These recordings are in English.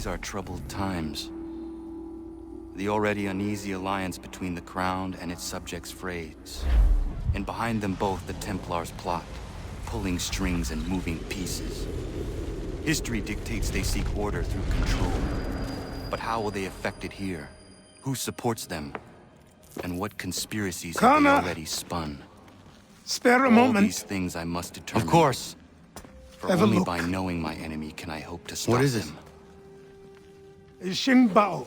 These are troubled times. The already uneasy alliance between the Crown and its subjects frays. And behind them both the Templars plot, pulling strings and moving pieces. History dictates they seek order through control. But how will they affect it here? Who supports them? And what conspiracies have they already spun? Spare a moment. All these things I must determine. Of course. For only by knowing my enemy can I hope to stop What is it? them. Xingbao,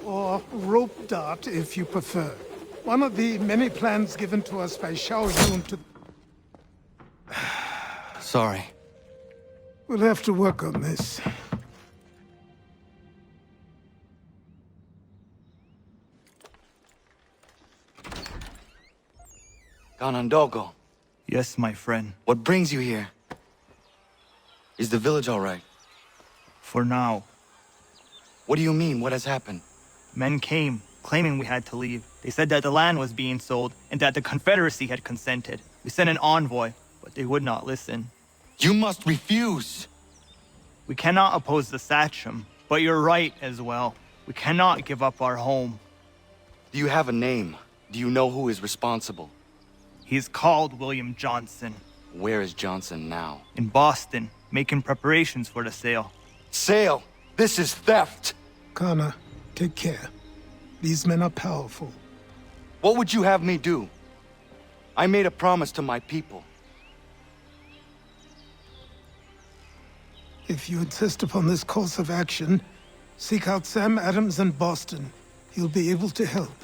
or rope dart if you prefer. One of the many plans given to us by Xiao Yun to... Sorry. We'll have to work on this. Ganondogo, Yes, my friend. what brings you here? Is the village all right? For now. What do you mean? What has happened? Men came, claiming we had to leave. They said that the land was being sold, and that the Confederacy had consented. We sent an envoy, but they would not listen. You must refuse! We cannot oppose the Sachem, but you're right as well. We cannot give up our home. Do you have a name? Do you know who is responsible? He is called William Johnson. Where is Johnson now? In Boston, making preparations for the sale. Sale! This is theft! Connor, take care. These men are powerful. What would you have me do? I made a promise to my people. If you insist upon this course of action, seek out Sam Adams in Boston. He'll be able to help.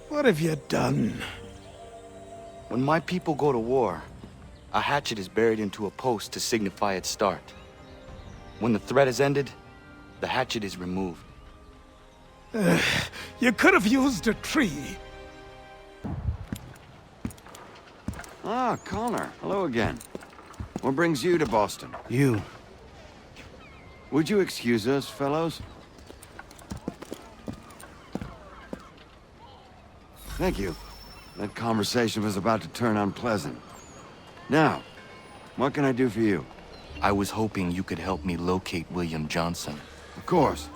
What have you done? When my people go to war, a hatchet is buried into a post to signify its start. When the threat is ended, the hatchet is removed. You could have used a tree. Ah, Connor. Hello again. What brings you to Boston? You. Would you excuse us, fellows? Thank you. That conversation was about to turn unpleasant. Now, what can I do for you? I was hoping you could help me locate William Johnson. Of course.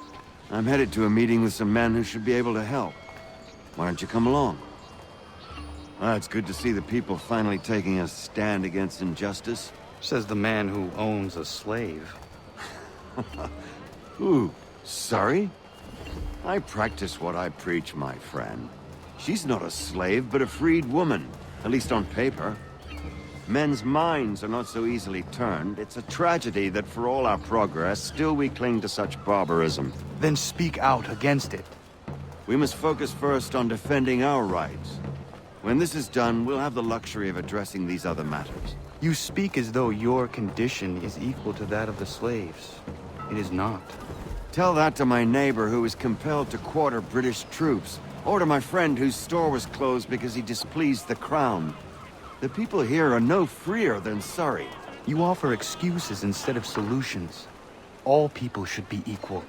I'm headed to a meeting with some men who should be able to help. Why don't you come along? It's good to see the people finally taking a stand against injustice. Says the man who owns a slave. Ooh, sorry? I practice what I preach, my friend. She's not a slave, but a freed woman, at least on paper. Men's minds are not so easily turned. It's a tragedy that for all our progress, still we cling to such barbarism. Then speak out against it. We must focus first on defending our rights. When this is done, we'll have the luxury of addressing these other matters. You speak as though your condition is equal to that of the slaves. It is not. Tell that to my neighbor who was compelled to quarter British troops, or to my friend whose store was closed because he displeased the Crown. The people here are no freer than Surrey. You offer excuses instead of solutions. All people should be equal,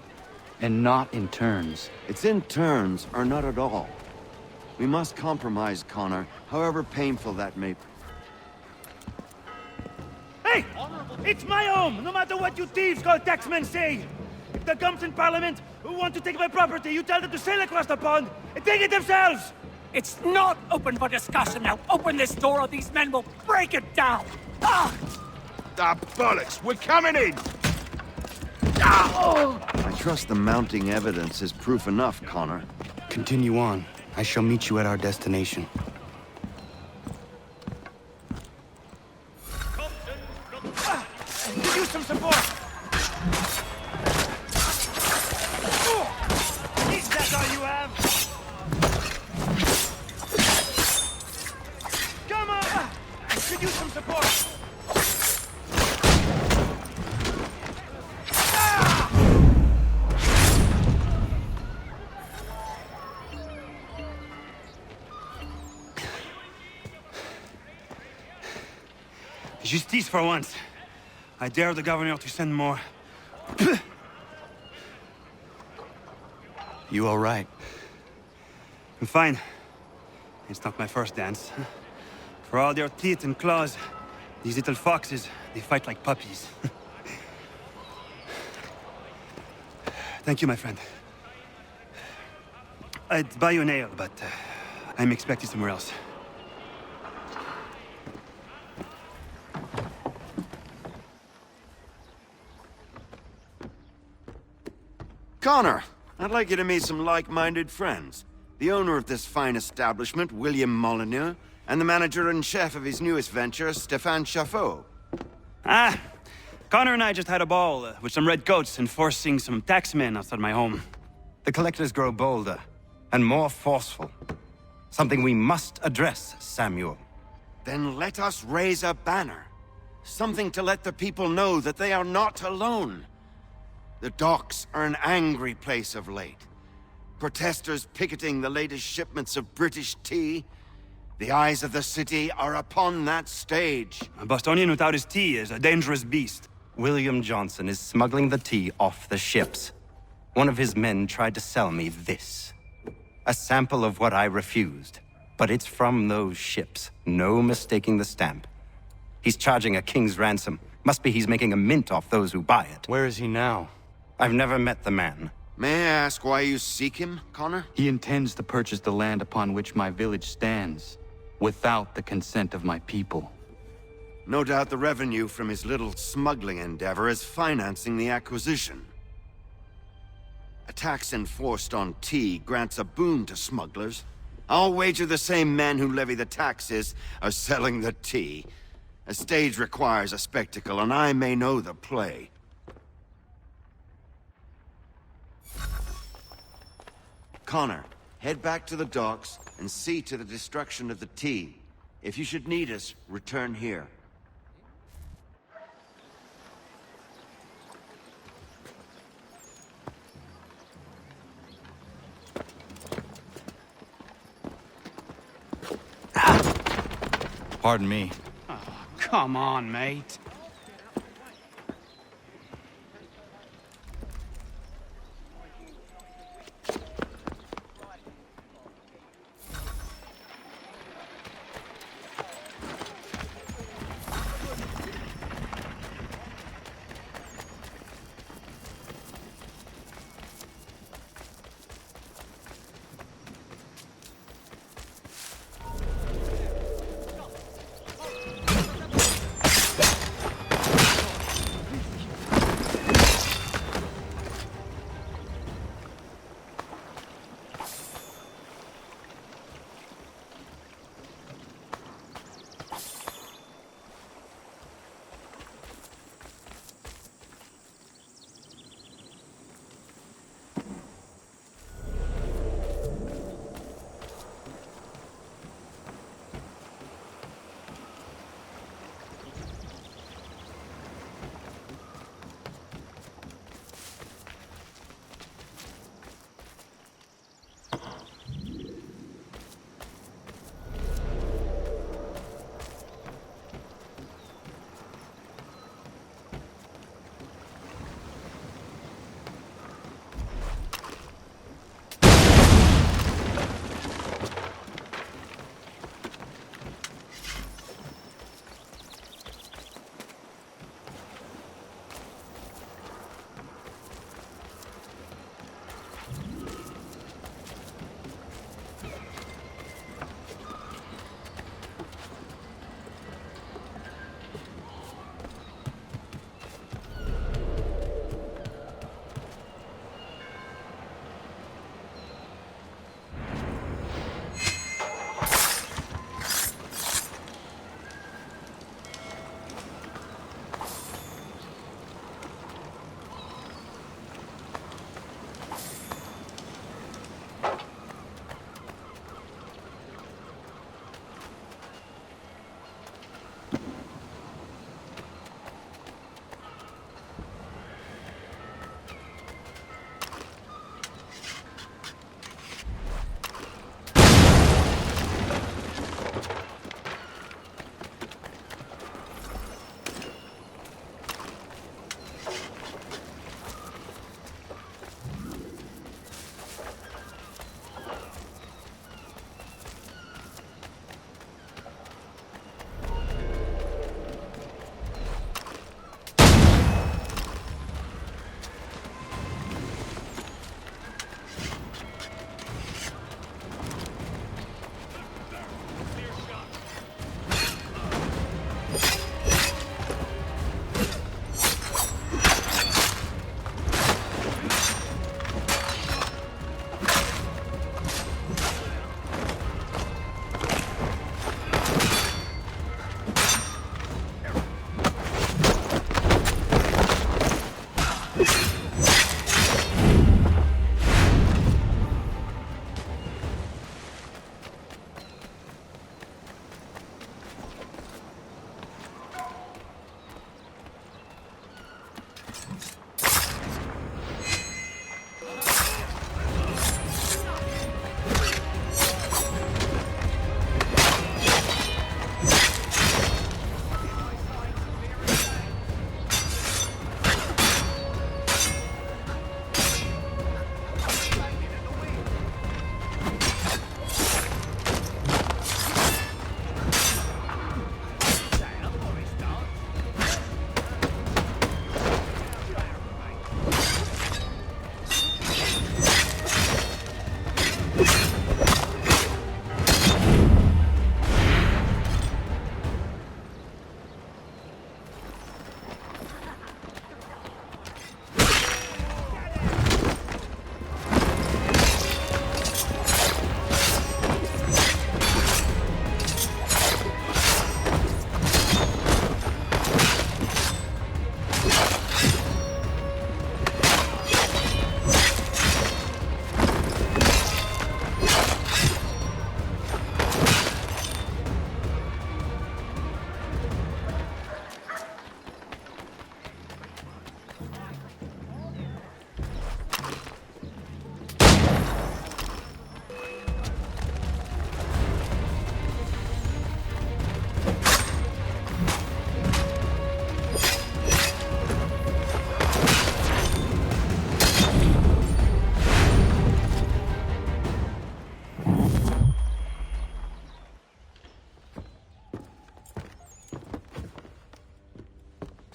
and not in turns. It's in turns, or not at all. We must compromise, Connor, however painful that may be. Hey! It's my home, no matter what you thieves called taxmen say! If the gums in Parliament who want to take my property, you tell them to sail across the pond and take it themselves! It's not open for discussion now. Open this door or these men will break it down. Ah! Ah, bollocks! We're coming in! I trust the mounting evidence is proof enough, Connor. Continue on. I shall meet you at our destination. Give you some support! Is that all you have? Come on! Give you some support! Justice for once. I dare the governor to send more. You all right? I'm fine. It's not my first dance. For all their teeth and claws, These little foxes, they fight like puppies. Thank you, my friend. I'd buy you an ale, but I'm expected somewhere else. Connor, I'd like you to meet some like-minded friends. The owner of this fine establishment, William Molyneux, and the manager and chef of his newest venture, Stéphane Chaffeau. Ah, Connor and I just had a ball with some red coats enforcing some taxmen outside my home. The collectors grow bolder and more forceful. Something we must address, Samuel. Then let us raise a banner. Something to let the people know that they are not alone. The docks are an angry place of late. Protesters picketing the latest shipments of British tea. The eyes of the city are upon that stage. A Bostonian without his tea is a dangerous beast. William Johnson is smuggling the tea off the ships. One of his men tried to sell me this. A sample of what I refused. But it's from those ships. No mistaking the stamp. He's charging a king's ransom. Must be he's making a mint off those who buy it. Where is he now? I've never met the man. May I ask why you seek him, Connor? He intends to purchase the land upon which my village stands, without the consent of my people. No doubt the revenue from his little smuggling endeavor is financing the acquisition. A tax enforced on tea grants a boon to smugglers. I'll wager the same men who levy the taxes are selling the tea. A stage requires a spectacle, and I may know the play. Connor, head back to the docks and see to the destruction of the tea. If you should need us, return here. Pardon me. Come on, mate.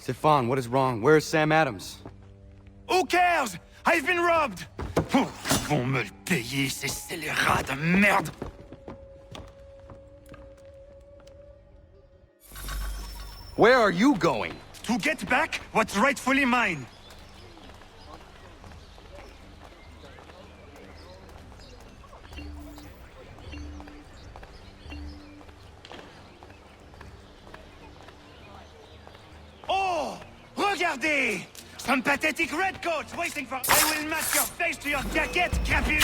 Stefan, what is wrong? Where is Sam Adams? Who cares? I've been robbed! Oh, ils vont me le payer, ces scélérats de merde! Where are you going? To get back what's rightfully mine. Oh! Regardez! Some pathetic redcoats waiting for... I will match your face to your jacket, Crapule!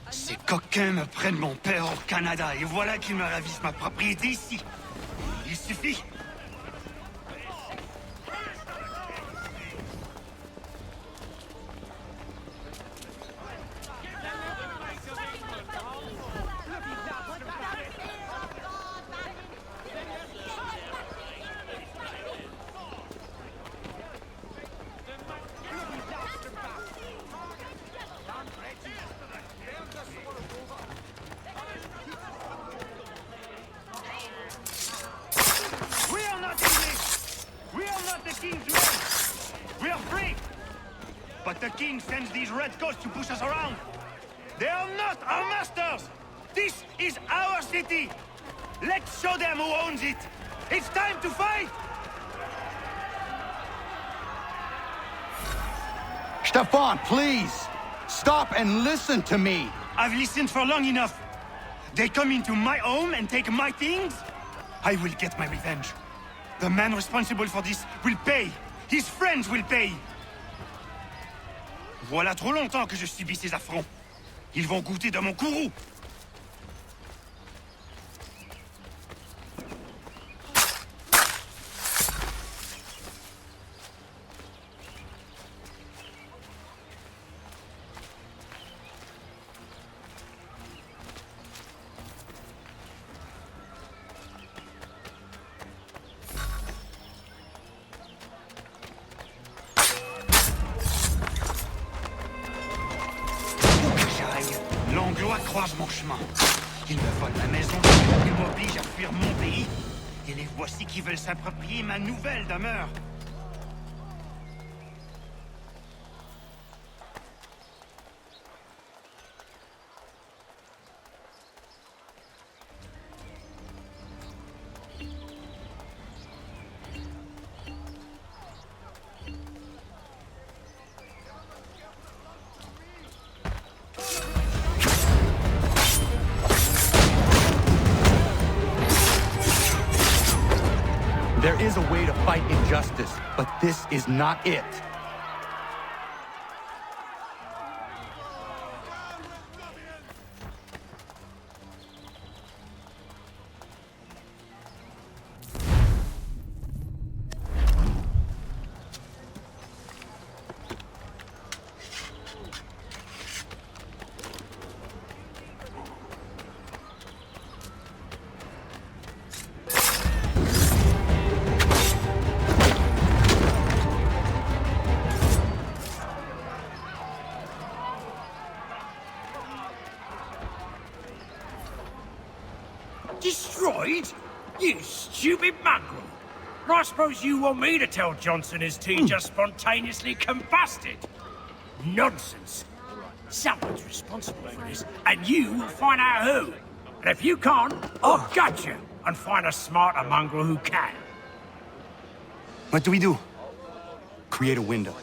Ces coquins me prennent mon père au Canada et voilà qu'ils me ravissent ma propriété ici. Il suffit. We are not English! We are not the king's men! We are free! But the king sends these redcoats to push us around! They are not our masters! This is our city! Let's show them who owns it! It's time to fight! Stefan, please! Stop and listen to me! I've listened for long enough. They come into my home and take my things? I will get my revenge. The man responsible for this will pay. His friends will pay. Voilà trop longtemps que je subis ces affronts. Ils vont goûter de mon courroux. L'Anglois croise mon chemin. Ils me volent ma maison, ils m'obligent à fuir mon pays. Et les voici qui veulent s'approprier ma nouvelle demeure. There is a way to fight injustice, but this is not it. Destroyed? You stupid mongrel! I suppose you want me to tell Johnson his tea just spontaneously combusted? Nonsense! Someone's responsible for this, and you will find out who. And if you can't, I'll gut you and find a smarter mongrel who can. What do we do? Create a window.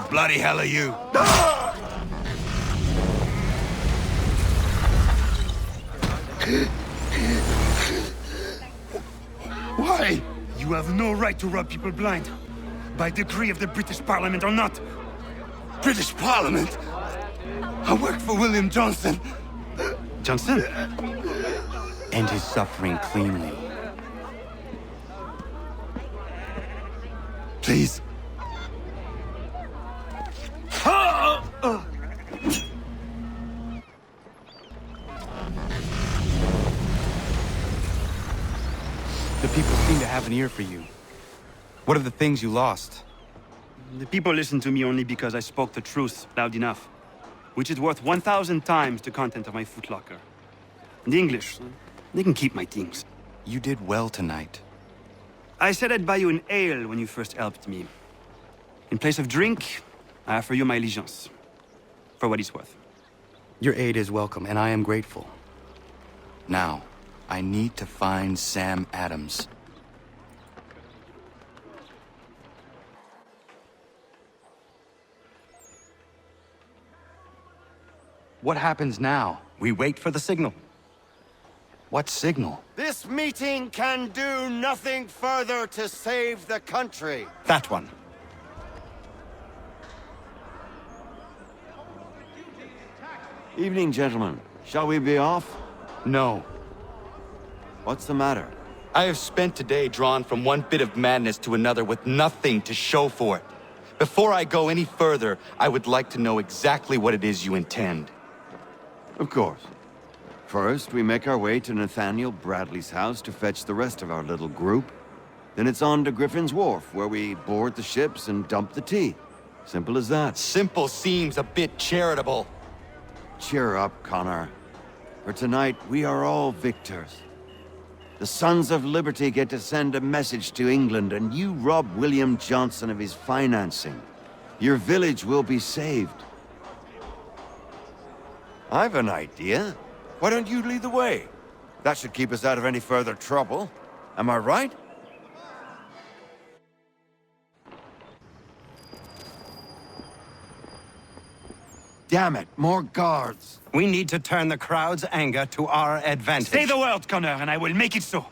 Bloody hell are you? Why? You have no right to rob people blind. By decree of the British Parliament or not. British Parliament. I work for William Johnson. Johnson? End his suffering cleanly. Please. The people seem to have an ear for you. What are the things you lost? The people listen to me only because I spoke the truth loud enough, which is worth 1,000 times the content of my footlocker. The English, they can keep my things. You did well tonight. I said I'd buy you an ale when you first helped me. In place of drink, I offer you my allegiance. For what it's worth. Your aid is welcome, and I am grateful. Now, I need to find Sam Adams. What happens now? We wait for the signal. What signal? This meeting can do nothing further to save the country. That one. Evening, gentlemen. Shall we be off? No. What's the matter? I have spent today drawn from one bit of madness to another with nothing to show for it. Before I go any further, I would like to know exactly what it is you intend. Of course. First, we make our way to Nathaniel Bradley's house to fetch the rest of our little group. Then it's on to Griffin's Wharf, where we board the ships and dump the tea. Simple as that. Simple seems a bit charitable. Cheer up, Connor. For tonight, we are all victors. The Sons of Liberty get to send a message to England, and you rob William Johnson of his financing. Your village will be saved. I've an idea. Why don't you lead the way? That should keep us out of any further trouble. Am I right? Damn it, more guards. We need to turn the crowd's anger to our advantage. Say the word, Connor, and I will make it so.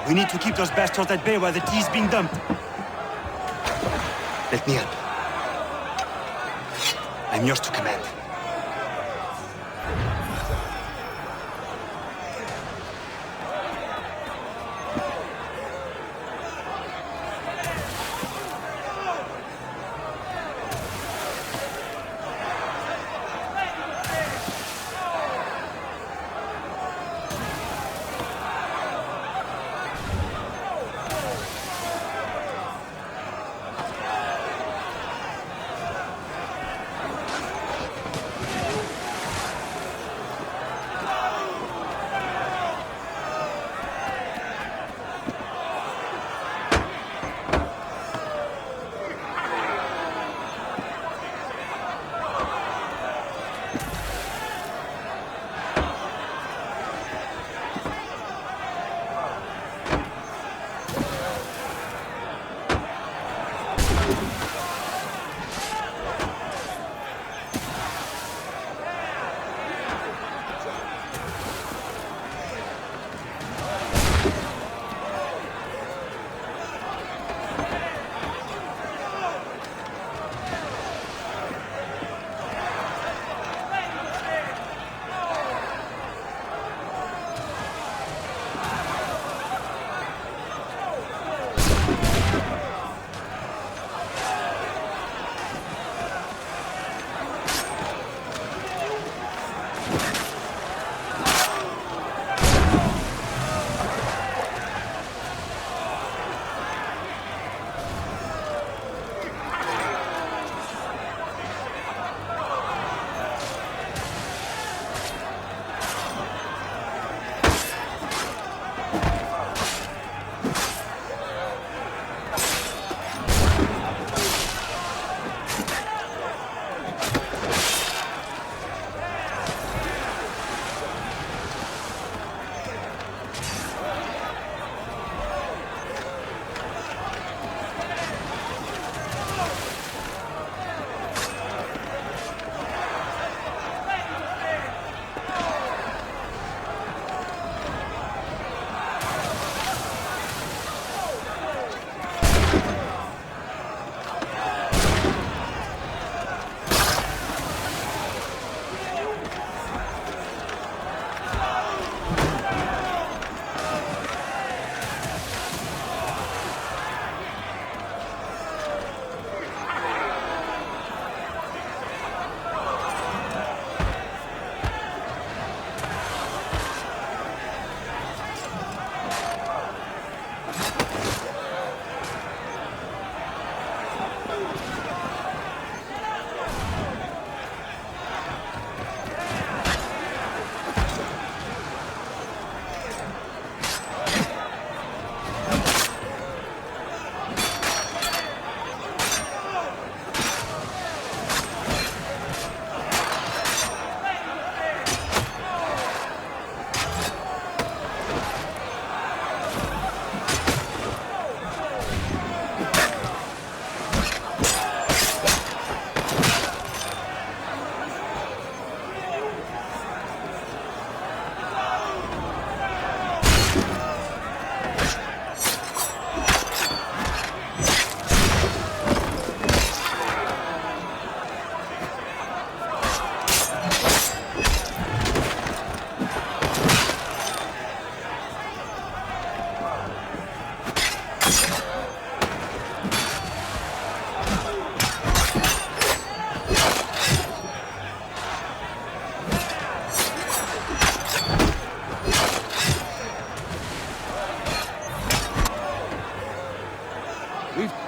We need to keep those bastards at bay while the tea's being dumped. Let me help. I'm yours to command.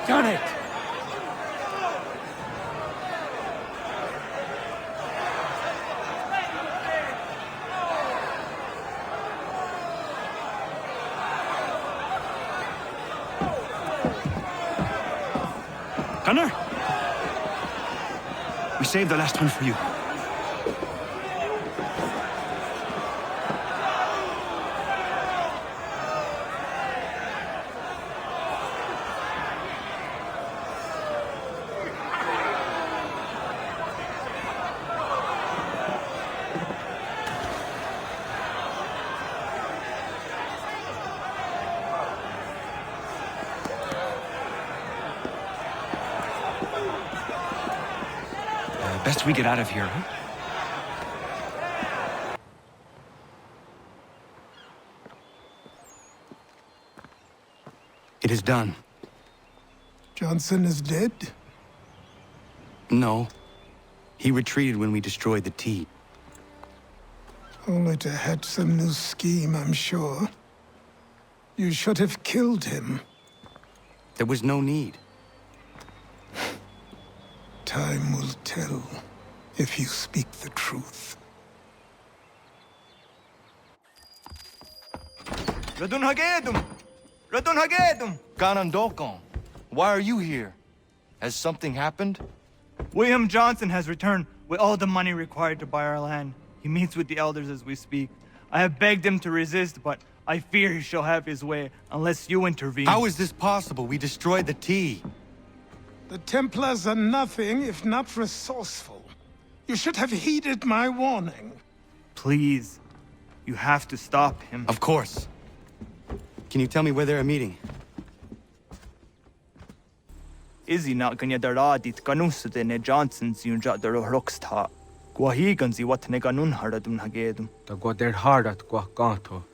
Done it! Connor! We saved the last one for you. Best we get out of here, huh? It is done. Johnson is dead? No. He retreated when we destroyed the T. Only to hatch some new scheme, I'm sure. You should have killed him. There was no need. Time will tell if you speak the truth. Radun Hagedum! Radun Hagedum! Ganondokon, why are you here? Has something happened? William Johnson has returned with all the money required to buy our land. He meets with the elders as we speak. I have begged him to resist, but I fear he shall have his way unless you intervene. How is this possible? We destroyed the T. The Templars are nothing if not resourceful. You should have heeded my warning. Please, you have to stop him. Of course. Can you tell me where they're meeting? Izzy not ganya daradit ganusade ne Johnson's yunja daro rocksta. Guahiganzi what ne ganun haradun hagedum. Da gwader hardat gwa ganto.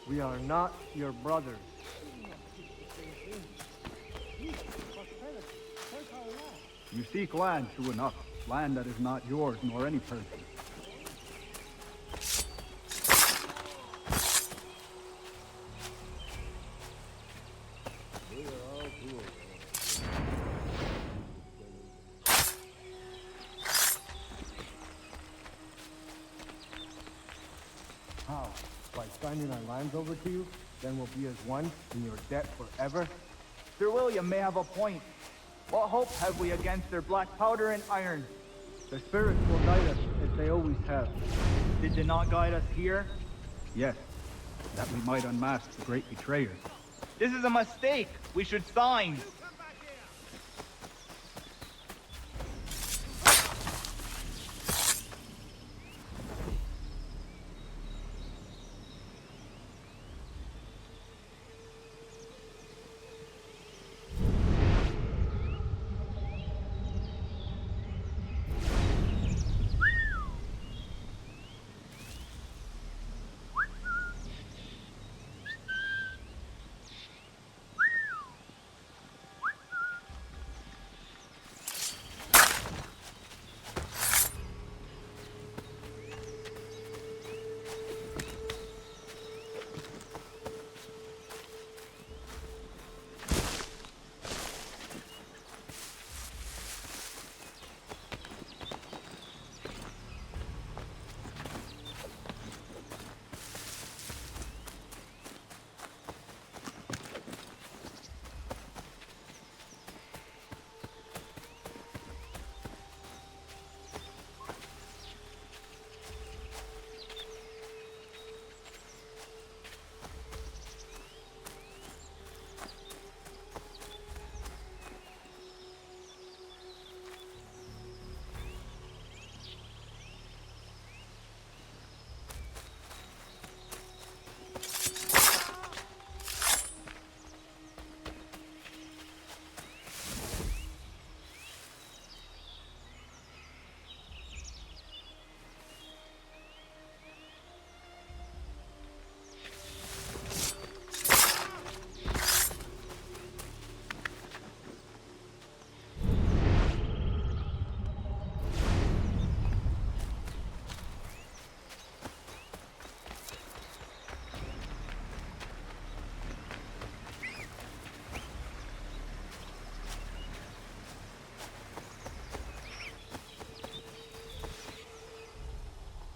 We are not your brothers. You seek land, true enough. Land that is not yours nor any person. How? By signing our lands over to you? Then we'll be as one in your debt forever? Sir William may have a point. What hope have we against their black powder and iron? The spirits will guide us, as they always have. Did they not guide us here? Yes, that we might unmask the great betrayers. This is a mistake. We should sign.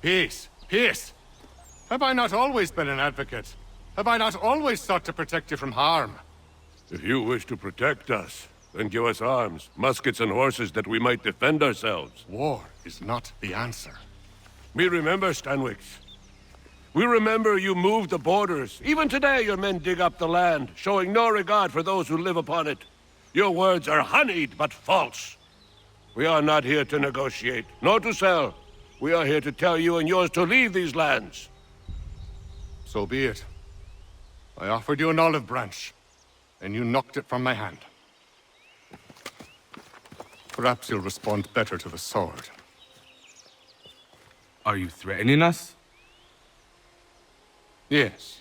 Peace. Peace. Have I not always been an advocate? Have I not always sought to protect you from harm? If you wish to protect us, then give us arms, muskets and horses that we might defend ourselves. War is not the answer. We remember, Stanwix. We remember you moved the borders. Even today your men dig up the land, showing no regard for those who live upon it. Your words are honeyed, but false. We are not here to negotiate, nor to sell. We are here to tell you and yours to leave these lands. So be it. I offered you an olive branch, and you knocked it from my hand. Perhaps you'll respond better to the sword. Are you threatening us? Yes.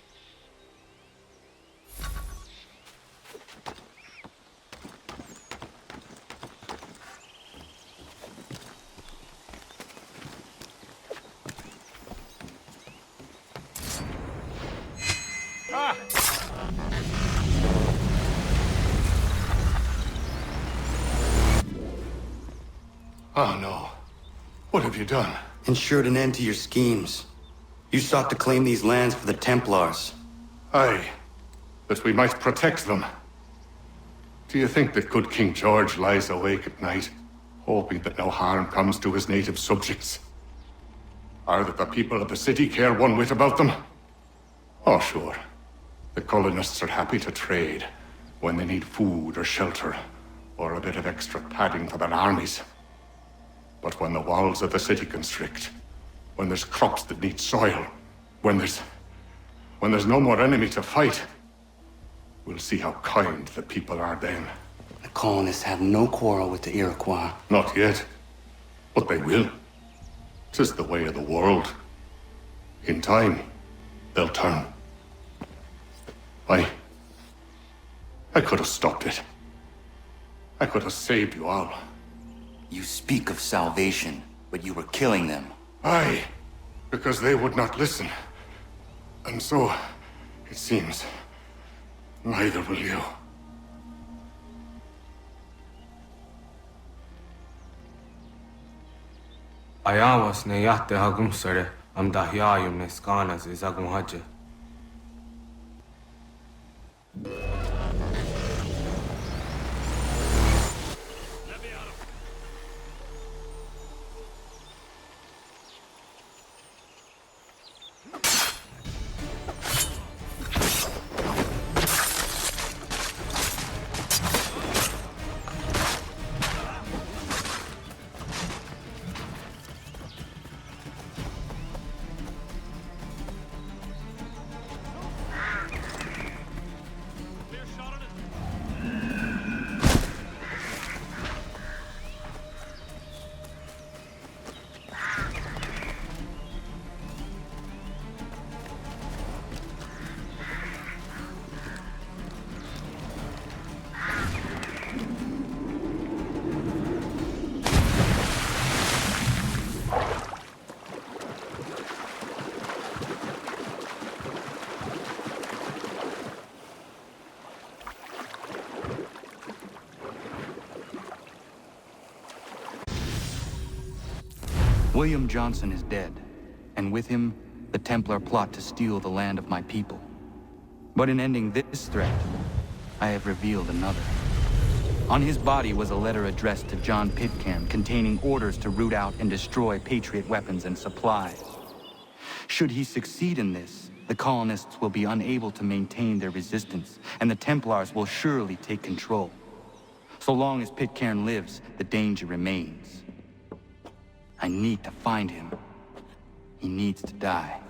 Oh no. What have you done? Ensured an end to your schemes. You sought to claim these lands for the Templars. Aye, that we might protect them. Do you think that good King George lies awake at night, hoping that no harm comes to his native subjects? Or that the people of the city care one whit about them? Oh, sure. The colonists are happy to trade when they need food or shelter, or a bit of extra padding for their armies. But when the walls of the city constrict, when there's crops that need soil, when there's no more enemy to fight, we'll see how kind the people are then. The colonists have no quarrel with the Iroquois. Not yet, but they will. 'Tis the way of the world. In time, they'll turn. I could have stopped it. I could have saved you all. You speak of salvation, but you were killing them. Aye, because they would not listen. And so, it seems, neither will you. Ayawas ne yahte hagum sare am dahyayum ne skanas izagum haje. William Johnson is dead, and with him, the Templar plot to steal the land of my people. But in ending this threat, I have revealed another. On his body was a letter addressed to John Pitcairn containing orders to root out and destroy Patriot weapons and supplies. Should he succeed in this, the colonists will be unable to maintain their resistance, and the Templars will surely take control. So long as Pitcairn lives, the danger remains. I need to find him. He needs to die.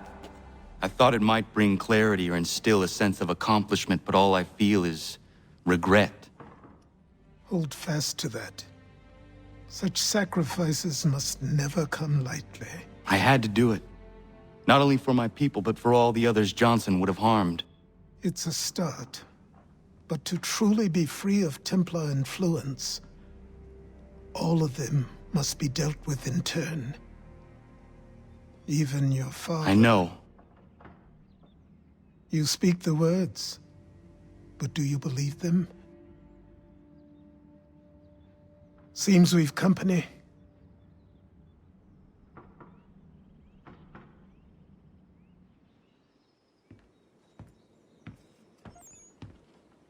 I thought it might bring clarity or instill a sense of accomplishment, but all I feel is regret. Hold fast to that. Such sacrifices must never come lightly. I had to do it. Not only for my people, but for all the others Johnson would have harmed. It's a start. But to truly be free of Templar influence, all of them must be dealt with in turn. Even your father. I know. You speak the words, but do you believe them? Seems we've company.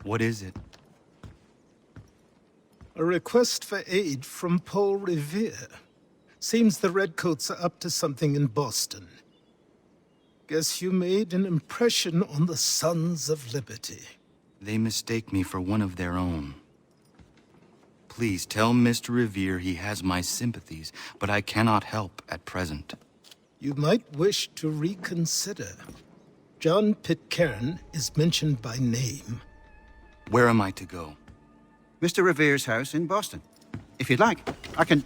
What is it? A request for aid from Paul Revere. Seems the Redcoats are up to something in Boston. Guess you made an impression on the Sons of Liberty. They mistake me for one of their own. Please tell Mr. Revere he has my sympathies, but I cannot help at present. You might wish to reconsider. John Pitcairn is mentioned by name. Where am I to go? Mr. Revere's house in Boston. If you'd like, I can...